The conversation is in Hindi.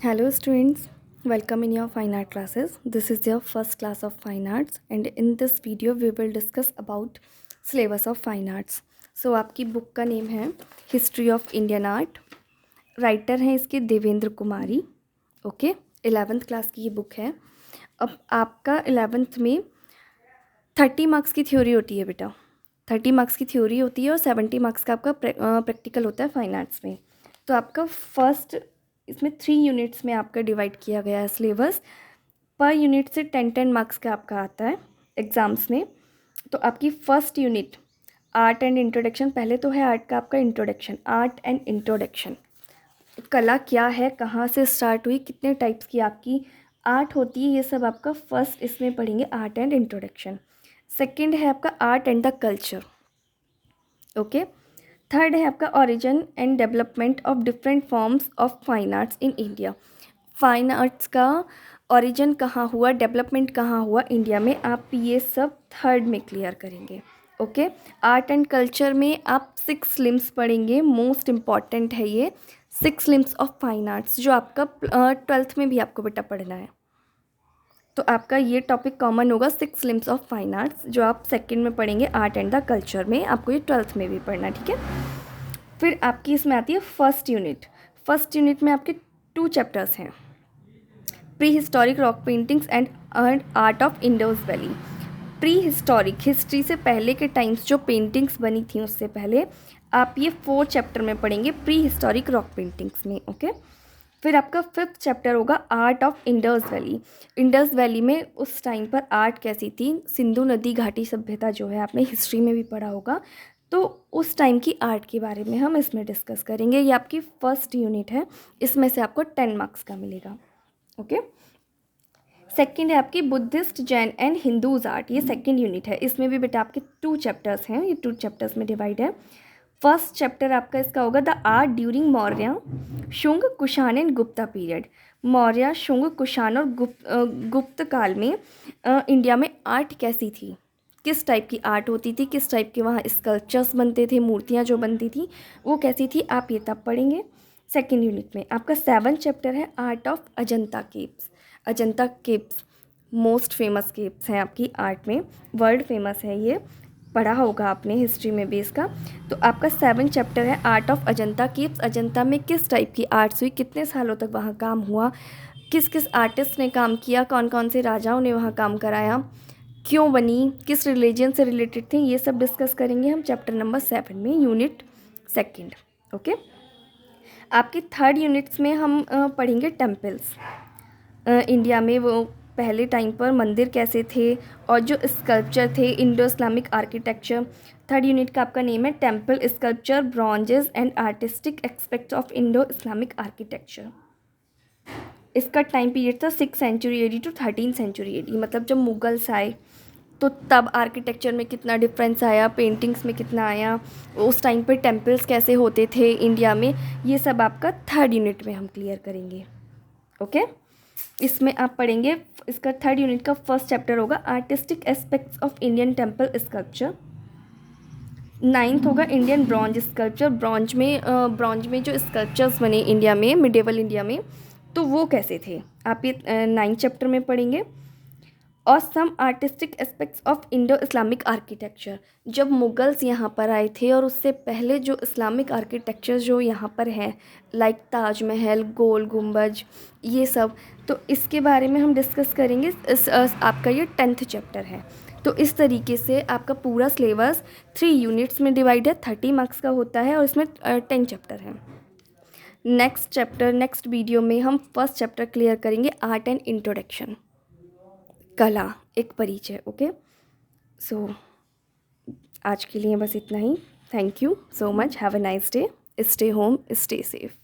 Hello students, welcome in your fine art classes. This is your first class of fine arts and in this video we will discuss about syllabus of fine arts. So आपकी बुक का नेम है history of Indian art. Writer हैं इसके देवेंद्र कुमारी. ओके, 11th क्लास की ये बुक है. अब आपका 11th में 30 मार्क्स की थ्योरी होती है बेटा. 30 मार्क्स की थ्योरी होती है और 70 मार्क्स का आपका प्रैक्टिकल होता है फाइन आर्ट्स में. तो आपका फर्स्ट इसमें 3 यूनिट्स में आपका डिवाइड किया गया है सिलेबस. पर यूनिट से 10 मार्क्स का आपका आता है एग्ज़ाम्स में. तो आपकी first unit art and introduction. पहले तो है आर्ट का आपका इंट्रोडक्शन, आर्ट एंड इंट्रोडक्शन. कला क्या है, कहाँ से स्टार्ट हुई, कितने टाइप्स की आपकी आर्ट होती है, ये सब आपका फर्स्ट इसमें पढ़ेंगे आर्ट एंड इंट्रोडक्शन. सेकेंड है आपका art and the culture. Okay. Third है आपका origin and development of different forms of fine arts in India. Fine arts का ओरिजिन कहाँ हुआ, डेवलपमेंट कहाँ हुआ इंडिया में, आप ये सब थर्ड में क्लियर करेंगे. ओके. आर्ट एंड कल्चर में आप 6 लिम्स पढ़ेंगे. मोस्ट इम्पॉर्टेंट है ये 6 लिम्स ऑफ फाइन आर्ट्स, जो आपका 12th में भी आपको बेटा पढ़ना है. तो आपका ये टॉपिक कॉमन होगा 6 लिम्स ऑफ फाइन आर्ट्स, जो आप सेकंड में पढ़ेंगे आर्ट एंड द कल्चर में. आपको ये 12th में भी पढ़ना है, ठीक है. फिर आपकी इसमें आती है फर्स्ट यूनिट. फर्स्ट यूनिट में आपके 2 चैप्टर्स हैं, pre historic rock paintings and art of Indus valley. Pre historic, history से पहले के टाइम्स जो पेंटिंग्स बनी थी उससे पहले, आप ये 4 चैप्टर में पढ़ेंगे प्री हिस्टोरिक रॉक पेंटिंग्स में. ओके. फिर आपका 5th चैप्टर होगा art of Indus valley. Indus valley में उस टाइम पर आर्ट कैसी थी, सिंधु नदी घाटी सभ्यता जो है आपने हिस्ट्री में भी पढ़ा होगा, तो उस टाइम की आर्ट के बारे में हम इसमें डिस्कस करेंगे. ये आपकी फर्स्ट यूनिट है, इसमें से आपको 10 मार्क्स का मिलेगा. ओके. सेकंड है आपकी Buddhist, Jain and Hindus art. ये सेकंड यूनिट है. इसमें भी बेटा आपके 2 चैप्टर्स हैं, ये 2 चैप्टर्स में डिवाइड है. फर्स्ट चैप्टर आपका इसका होगा the art during Maurya, Shunga, Kushan and Gupta period. Maurya, Shunga, Kushan और गुप्त काल में इंडिया में आर्ट कैसी थी, किस टाइप की आर्ट होती थी, किस टाइप के वहाँ स्कल्पचर्स बनते थे, मूर्तियाँ जो बनती थी वो कैसी थी, आप ये तब पढ़ेंगे सेकेंड यूनिट में. आपका 7th चैप्टर है art of Ajanta caves. Ajanta caves most famous caves हैं आपकी आर्ट में, वर्ल्ड फेमस है ये, पढ़ा होगा आपने हिस्ट्री में भी इसका. तो आपका 7th चैप्टर है art of Ajanta caves. Ajanta में किस टाइप की आर्ट्स हुई, कितने सालों तक वहाँ काम हुआ, किस किस आर्टिस्ट ने काम किया, कौन कौन से राजाओं ने वहाँ काम कराया, क्यों बनी, किस रिलीजन से रिलेटेड थी, ये सब डिस्कस करेंगे हम चैप्टर नंबर 7 में, यूनिट सेकंड. ओके. आपके थर्ड यूनिट्स में हम पढ़ेंगे टेम्पल्स. इंडिया में वो पहले टाइम पर मंदिर कैसे थे और जो स्कल्पचर थे, Indo Islamic architecture. Third unit का आपका नेम है temple, sculpture, bronzes and artistic aspects of Indo Islamic architecture. इसका टाइम पीरियड था 6th century AD to 13th century AD. मतलब जब मुगल्स आए तो तब आर्किटेक्चर में कितना डिफरेंस आया, पेंटिंग्स में कितना आया, उस टाइम पर टेम्पल्स कैसे होते थे इंडिया में, ये सब आपका थर्ड यूनिट में हम क्लियर करेंगे. ओके. इसमें आप पढ़ेंगे, इसका थर्ड यूनिट का फर्स्ट चैप्टर होगा artistic aspects of Indian temple sculpture. 9th होगा इंडियन ब्रॉन्ज स्कल्पचर. ब्रॉन्ज में जो स्कल्पचर्स बने इंडिया में, मिडेवल इंडिया में, तो वो कैसे थे, आप ये 9th चैप्टर में पढ़ेंगे. और some artistic aspects of Indo Islamic architecture. जब मुगल्स यहाँ पर आए थे और उससे पहले जो इस्लामिक आर्किटेक्चर जो यहाँ पर है, लाइक ताजमहल, गोल गुम्बज, ये सब, तो इसके बारे में हम डिस्कस करेंगे. आपका ये 10th चैप्टर है. तो इस तरीके से आपका पूरा सिलेबस 3 यूनिट्स में डिवाइड है, 30 मार्क्स का होता है और इसमें 10 चैप्टर हैं. नेक्स्ट वीडियो में हम फर्स्ट चैप्टर क्लियर करेंगे आर्ट एंड इंट्रोडक्शन, कला, एक परिचय. ओके. सो आज के लिए बस इतना ही. Thank you so much. Have a nice day. Stay home, stay safe.